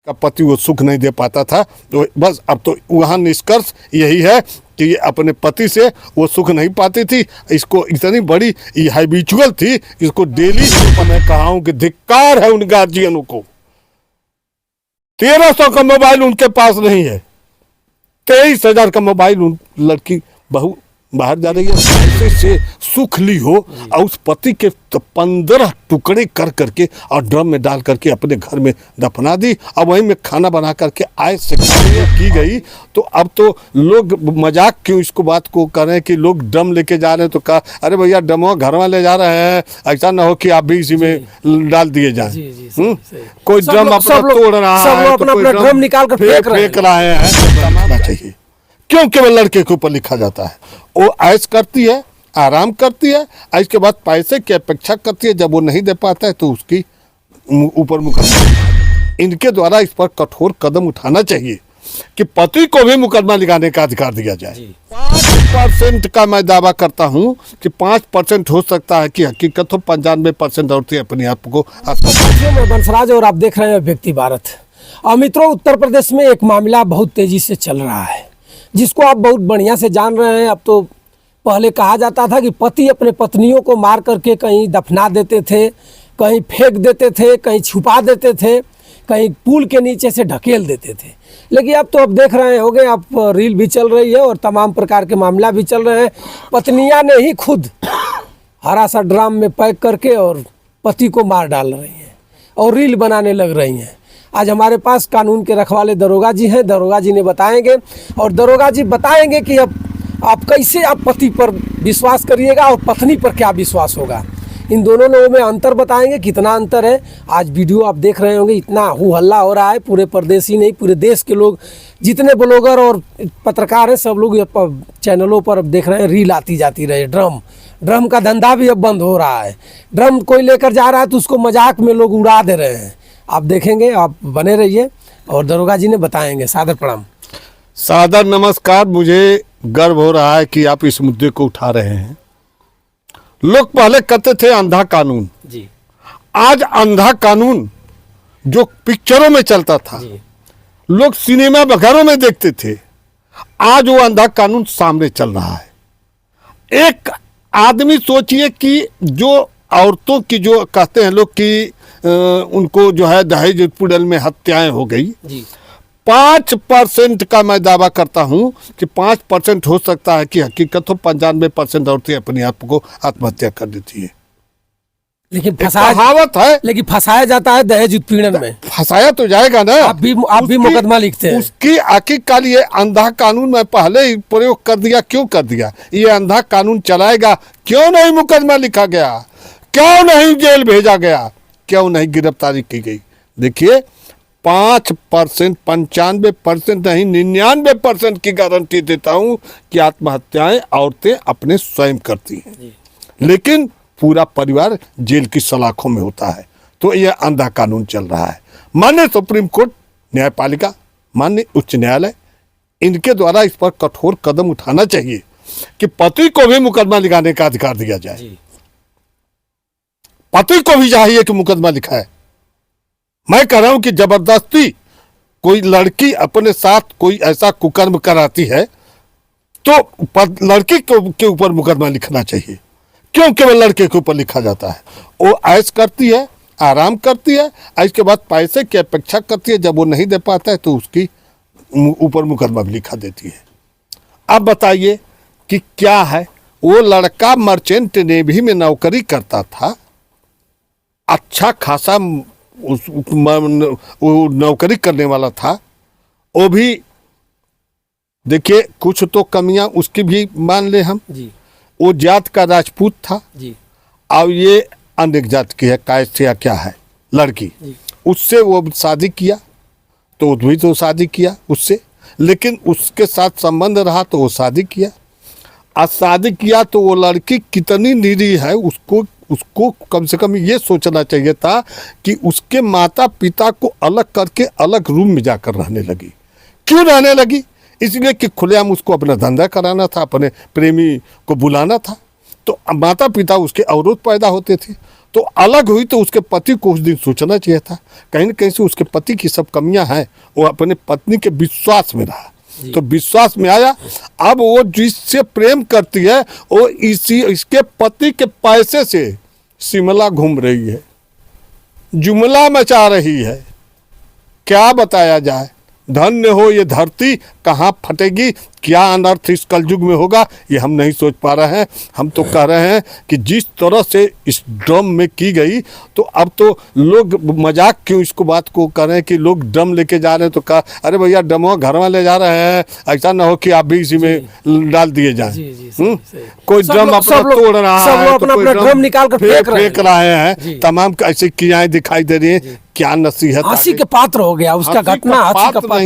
का पति वो सुख नहीं दे पाता था। तो बस अब तो वहाँ निष्कर्ष यही है कि ये अपने पति से वो सुख नहीं पाती थी। इसको इतनी बड़ी हैबिचुअल थी, इसको डेली मैं कहा हूँ कि धिक्कार है उन गार्जियनों को। 1300 का मोबाइल उनके पास नहीं है, 23,000 का मोबाइल उन लड़की बहू बाहर जा रही है, ऐसे से सुख ली हो और उस पति के 15 टुकड़े कर करके और ड्रम में डाल करके अपने घर में दफना दी और वहीं में खाना बना करके आय से की गई। तो अब तो लोग मजाक क्यों इसको बात को कर रहे हैं कि लोग ड्रम लेके जा रहे हैं, तो कहा अरे भैया ड्रम घर में ले जा रहे हैं, ऐसा ना हो कि आप भी इसी में डाल दिए जाए। कोई ड्रम अपना तोड़ रहा है तो कोई ड्रम निकाल कर फेंक रहे हैं। चाहिए क्यों केवल लड़के के ऊपर लिखा जाता है? वो ऐश करती है, आराम करती है, इसके बाद पैसे की अपेक्षा करती है, जब वो नहीं दे पाता है तो उसकी ऊपर मुकदमा। इनके द्वारा इस पर कठोर कदम उठाना चाहिए कि पति को भी मुकदमा लगाने का अधिकार दिया जाए। 5% का मैं दावा करता हूं कि 5% हो सकता है कि हकीकत हो, 95% औरतें अपने आप को बंसराज और आप देख रहे हैं व्यक्ति भारत। मित्रों, उत्तर प्रदेश में एक मामला बहुत तेजी से चल रहा है जिसको आप बहुत बढ़िया से जान रहे हैं। अब तो पहले कहा जाता था कि पति अपने पत्नियों को मार करके कहीं दफना देते थे, कहीं फेंक देते थे, कहीं छुपा देते थे, कहीं पुल के नीचे से ढकेल देते थे। लेकिन अब तो अब देख रहे होंगे आप, रील भी चल रही है और तमाम प्रकार के मामला भी चल रहे हैं। पत्नियां ने ही खुद हरा सा ड्राम में पैक करके और पति को मार डाल रही हैं और रील बनाने लग रही हैं। आज हमारे पास कानून के रखवाले दरोगा जी हैं, दरोगा जी ने बताएंगे और दरोगा जी बताएंगे कि अब आप कैसे आप पति पर विश्वास करिएगा और पत्नी पर क्या विश्वास होगा। इन दोनों में अंतर बताएंगे, कितना अंतर है। आज वीडियो आप देख रहे होंगे, इतना हू हल्ला हो रहा है, पूरे प्रदेश ही नहीं पूरे देश के लोग, जितने ब्लॉगर और पत्रकार हैं सब लोग चैनलों पर अब देख रहे हैं, रील आती जाती रहे। ड्रम का धंधा भी अब बंद हो रहा है। ड्रम कोई लेकर जा रहा है तो उसको मजाक में लोग उड़ा दे रहे हैं। आप देखेंगे, आप बने रहिए और दरोगा जी ने बताएंगे। सादर प्रणाम। सादर नमस्कार। मुझे गर्व हो रहा है कि आप इस मुद्दे को उठा रहे हैं। लोग पहले कहते थे अंधा कानून जी, आज अंधा कानून जो पिक्चरों में चलता था, लोग सिनेमा घरों में देखते थे, आज वो अंधा कानून सामने चल रहा है। एक आदमी सोचिए कि जो औरतों की जो कहते हैं लोग कि उनको जो है दहेज उत्पीड़न में हत्याएं हो गई, 5% का मैं दावा करता हूं कि 5% हो सकता है कि हकीकत हो, 95% औरतें अपने आप को आत्महत्या कर देती है। लेकिन कहावत है, लेकिन फंसाया जाता है दहेज उत्पीड़न में। फंसाया तो जाएगा ना। आप भी मुकदमा लिखते हैं। उसकी आखिरकार ये अंधा कानून मैं पहले ही प्रयोग कर दिया। क्यों कर दिया? ये अंधा कानून चलाएगा, क्यों नहीं मुकदमा लिखा गया, क्यों नहीं जेल भेजा गया, क्यों नहीं गिरफ्तारी की गई? देखिए 5%, 95% नहीं 99% की गारंटी देता हूं कि आत्महत्याएं औरतें अपने स्वयं करती हैं, लेकिन पूरा परिवार जेल की सलाखों में होता है। तो यह अंधा कानून चल रहा है। माननीय सुप्रीम कोर्ट, न्यायपालिका, माननीय उच्च न्यायालय, इनके द्वारा इस पर कठोर कदम उठाना चाहिए कि पति को भी मुकदमा लगाने का अधिकार दिया जाए। पति को भी चाहिए कि मुकदमा लिखाए। मैं कह रहा हूं कि जबरदस्ती कोई लड़की अपने साथ कोई ऐसा कुकर्म कराती है तो लड़की के ऊपर मुकदमा लिखना चाहिए। क्यों केवल लड़के के ऊपर लिखा जाता है? वो ऐश करती है, आराम करती है, इसके बाद पैसे की अपेक्षा करती है, जब वो नहीं दे पाता है तो उसकी ऊपर मुकदमा भी लिखा देती है। अब बताइए कि क्या है? वो लड़का मर्चेंट नेवी में नौकरी करता था, अच्छा खासा वो नौकरी करने वाला था। वो भी देखिए कुछ तो कमियां उसकी भी मान ले हम जी। वो जात का राजपूत था जी, और ये अन्य जात की है, कायस्थ क्या है लड़की, उससे वो शादी किया तो भी तो शादी किया उससे, लेकिन उसके साथ संबंध रहा तो वो शादी किया। आज शादी किया तो वो लड़की कितनी निरीह है, उसको कम से कम ये सोचना चाहिए था कि उसके माता पिता को अलग करके अलग रूम में जाकर रहने लगी। क्यों रहने लगी? इसलिए कि खुलेआम उसको अपना धंधा कराना था, अपने प्रेमी को बुलाना था, तो माता पिता उसके अवरोध पैदा होते थे। तो अलग हुई तो उसके पति को उस दिन सोचना चाहिए था। कहीं न कहीं से उसके पति की सब कमियां हैं, वो अपने पत्नी के विश्वास में रहा, तो विश्वास में आया। अब वो जिससे प्रेम करती है वो इसके पति के पैसे से शिमला घूम रही है, जुमला मचा रही है। क्या बताया जाए। धन्य हो ये धरती, कहाँ फटेगी, क्या अनर्थ इस कलयुग में होगा, ये हम नहीं सोच पा रहे हैं। हम तो कह रहे हैं कि जिस तरह से इस ड्रम में की गई, तो अब तो लोग मजाक क्यों इसको बात को कर रहे हैं कि लोग ड्रम लेके जा रहे हैं, तो कहा अरे भैया ड्रमो घर में ले जा रहे हैं, ऐसा ना हो कि आप भी इसी में डाल दिए जाएं। कोई ड्रम अपना तोड़ रहा है, तो कोई ड्रम निकाल कर फेंक रहे हैं। तमाम ऐसी क्रियाएं दिखाई दे रही हैं। क्या नसीहत, हंसी के पात्र हो गया उसका घटना,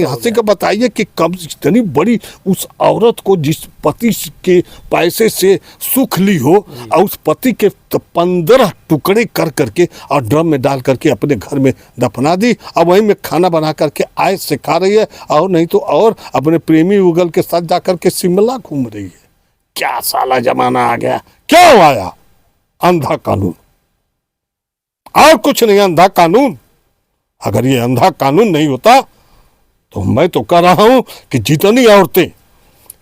हंसी का बताइए कि कब इतनी बड़ी उस औरत को जिस पति के पैसे से सुख ली हो और उस पति के 15 टुकड़े कर करके और ड्रम में डाल करके अपने घर में दफना दी। अब वहीं में खाना बना करके आय से खा रही है, और नहीं तो और अपने प्रेमी युगल के साथ जाकर के शिमला घूम रही है। क्या साला जमाना आ गया, क्या आया अंधा कानून, और कुछ नहीं, अंधा कानून। अगर ये अंधा कानून नहीं होता तो मैं तो कह रहा हूं कि जितनी औरतें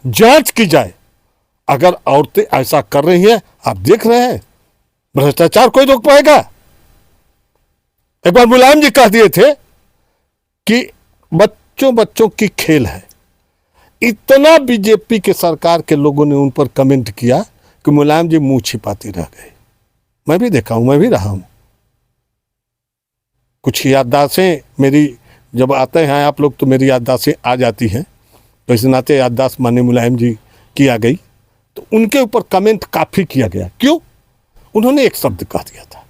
जांच की जाए। अगर औरतें ऐसा कर रही हैं, आप देख रहे हैं भ्रष्टाचार कोई रोक पाएगा। एक बार मुलायम जी कह दिए थे कि बच्चों की खेल है। इतना बीजेपी के सरकार के लोगों ने उन पर कमेंट किया कि मुलायम जी मुंह छिपाते रह गए। मैं भी देखा हूं, मैं भी रहा हूं। कुछ याददाश्तें मेरी जब आते हैं आप लोग तो मेरी याददाश्तें आ जाती हैं, तो इस नाते याददाश्त माननीय मुलायम जी की आ गई। तो उनके ऊपर कमेंट काफ़ी किया गया। क्यों? उन्होंने एक शब्द कह दिया था,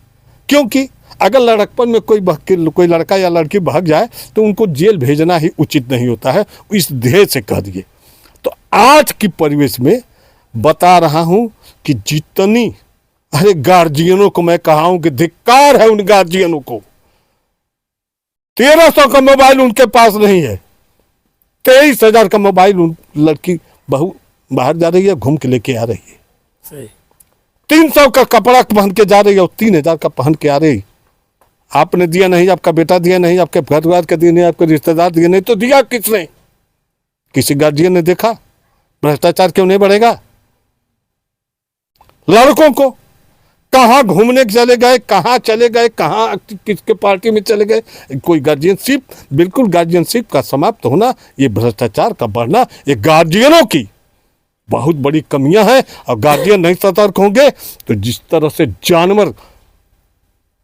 क्योंकि अगर लड़कपन में कोई लड़का या लड़की भाग जाए तो उनको जेल भेजना ही उचित नहीं होता है, इस ध्येय से कह दिए। तो आज की परिवेश में बता रहा हूं कि जितनी, अरे गार्जियनों को मैं कहा हूं कि धिक्कार है उन गार्जियनों को। 1300 का मोबाइल उनके पास नहीं है, 23,000 का मोबाइल लड़की बहू बाहर जा रही है, घूम के लेके आ रही है। 300 का कपड़ा पहन के जा रही है और 3,000 का पहन के आ रही। आपने दिया नहीं, आपका बेटा दिया नहीं, आपके परिवार का दिया नहीं, आपके रिश्तेदार दिए नहीं, तो दिया किसने? किसी गार्जियन ने देखा? भ्रष्टाचार क्यों नहीं बढ़ेगा? लड़कों को कहाँ घूमने चले गए, कहाँ चले गए, कहाँ किसके पार्टी में चले गए, कोई गार्जियनशिप, बिल्कुल गार्जियनशिप का समाप्त होना, ये भ्रष्टाचार का बढ़ना, ये गार्जियनों की बहुत बड़ी कमियां हैं। और गार्जियन नहीं सतर्क होंगे तो जिस तरह से जानवर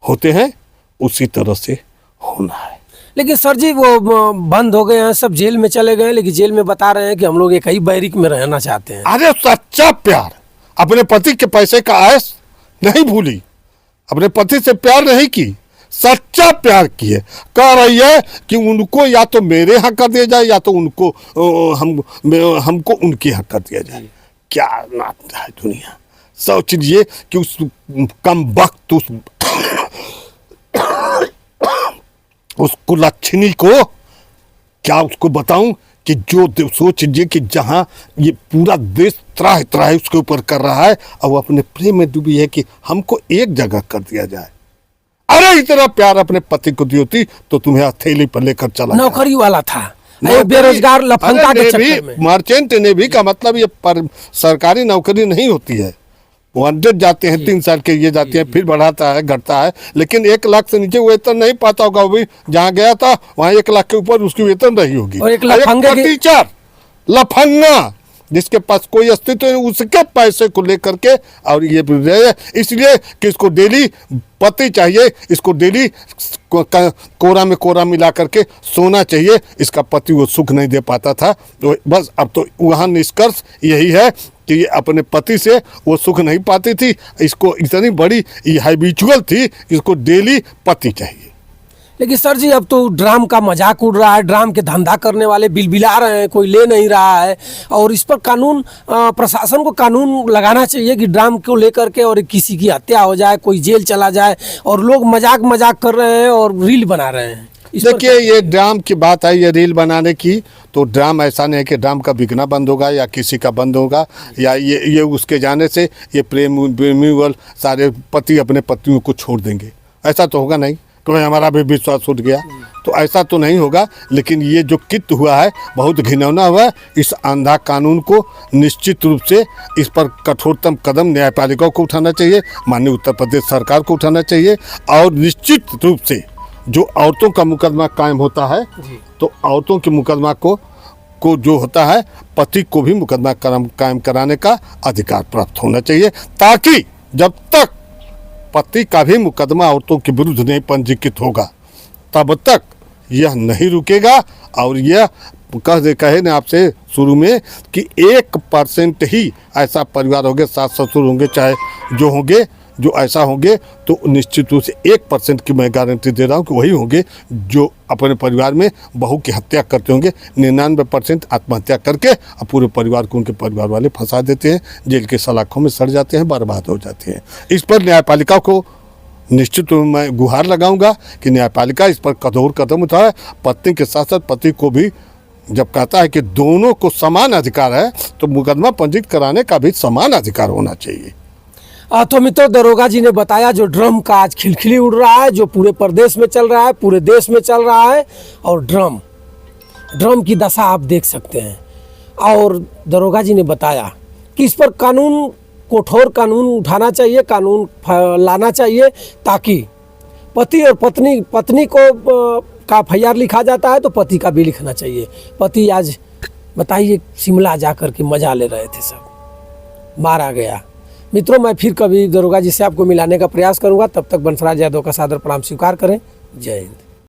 होते हैं उसी तरह से होना है। लेकिन सर जी वो बंद हो गए हैं, सब जेल में चले गए, लेकिन जेल में बता रहे हैं कि हम लोग एक ही बैरिक में रहना चाहते हैं। अरे सच्चा प्यार, अपने पति के पैसे का आयस नहीं भूली, अपने पति से प्यार नहीं की, सच्चा प्यार किए। कह रही है कि उनको या तो मेरे यहाँ कर दिया जाए या तो उनको हमको उनके यहाँ कर दिया जाए। क्या नात है दुनिया। सोच लीजिए कि उस कम वक्त उस कुलच्छनी को क्या उसको बताऊं कि जो सोच लीजिए कि जहां ये पूरा देश त्राह त्राह उसके ऊपर कर रहा है और वो अपने प्रेम में डूबी है कि हमको एक जगह कर दिया जाए। अरे इतना प्यार अपने पति को दी होती तो तुम्हें हथेली पर लेकर चला, नौकरी वाला था, बेरोजगार लफंगा के चक्कर में। मर्चेंट नेवी का मतलब ये सरकारी नौकरी नहीं होती है। 100 जाते हैं, 3 साल के ये जाते हैं, फिर बढ़ाता है घटता है, लेकिन 1 लाख से नीचे वेतन नहीं पाता होगा। वो भी जहाँ गया था वहाँ 1 लाख के ऊपर उसकी वेतन रही होगी। और एक टीचर लफंगा जिसके पास कोई अस्तित्व नहीं, उसके पैसे को लेकर के, और ये इसलिए कि इसको डेली पति चाहिए, इसको डेली कोरा में कोरा मिला करके सोना चाहिए। इसका पति वो सुख नहीं दे पाता था, तो बस अब तो वहाँ निष्कर्ष यही है कि अपने पति से वो सुख नहीं पाती थी। इसको इतनी बड़ी हैबिचुअल थी, इसको डेली पति चाहिए। लेकिन सर जी अब तो ड्राम का मजाक उड़ रहा है, ड्राम के धंधा करने वाले बिलबिला रहे हैं, कोई ले नहीं रहा है, और इस पर कानून, प्रशासन को कानून लगाना चाहिए कि ड्राम को लेकर के और किसी की हत्या हो जाए, कोई जेल चला जाए, और लोग मजाक कर रहे हैं और रील बना रहे हैं। इस पर देखिए, ये ड्राम की बात है, ये रील बनाने की, तो ड्राम ऐसा नहीं है कि ड्राम का बिकना बंद होगा या किसी का बंद होगा, या ये उसके जाने से ये प्रेमीवल सारे पति अपने पत्नियों को छोड़ देंगे, ऐसा तो होगा नहीं, तो हमारा भी विश्वास उठ गया, तो ऐसा तो नहीं होगा। लेकिन ये जो कृत्य हुआ है बहुत घिनौना हुआ है। इस अंधा कानून को निश्चित रूप से इस पर कठोरतम कदम न्यायपालिका को उठाना चाहिए, माननीय उत्तर प्रदेश सरकार को उठाना चाहिए, और निश्चित रूप से जो औरतों का मुकदमा कायम होता है तो औरतों के मुकदमा को जो होता है पति को भी मुकदमा कायम कराने का अधिकार प्राप्त होना चाहिए, ताकि जब तक पति का भी मुकदमा औरतों के विरुद्ध नहीं पंजीकृत होगा तब तक यह नहीं रुकेगा। और यह कहे न आपसे शुरू में कि 1% ही ऐसा परिवार होंगे, सास ससुर होंगे चाहे जो होंगे, जो ऐसा होंगे, तो निश्चित रूप से 1% की मैं गारंटी दे रहा हूँ कि वही होंगे जो अपने परिवार में बहू की हत्या करते होंगे। 99% आत्महत्या करके और पूरे परिवार को उनके परिवार वाले फंसा देते हैं, जेल के सलाखों में सड़ जाते हैं, बर्बाद हो जाते हैं। इस पर न्यायपालिका को निश्चित रूप मैं गुहार लगाऊंगा कि न्यायपालिका इस पर कठोर कदम उठाए। पत्नी के साथ साथ पति को भी जब कहता है कि दोनों को समान अधिकार है, तो मुकदमा पंजीकृत कराने का भी समान अधिकार होना चाहिए। तो मित्रों, दरोगा जी ने बताया जो ड्रम का आज खिलखिली उड़ रहा है, जो पूरे प्रदेश में चल रहा है, पूरे देश में चल रहा है, और ड्रम की दशा आप देख सकते हैं। और दरोगा जी ने बताया कि इस पर कठोर कानून उठाना चाहिए, कानून लाना चाहिए, ताकि पति और पत्नी को का FIR लिखा जाता है तो पति का भी लिखना चाहिए। पति आज बताइए शिमला जा कर के मजा ले रहे थे, सब मारा गया। मित्रों, मैं फिर कभी दरोगा जी से आपको मिलाने का प्रयास करूंगा, तब तक बंसराज यादव का सादर प्रणाम स्वीकार करें। जय हिंद।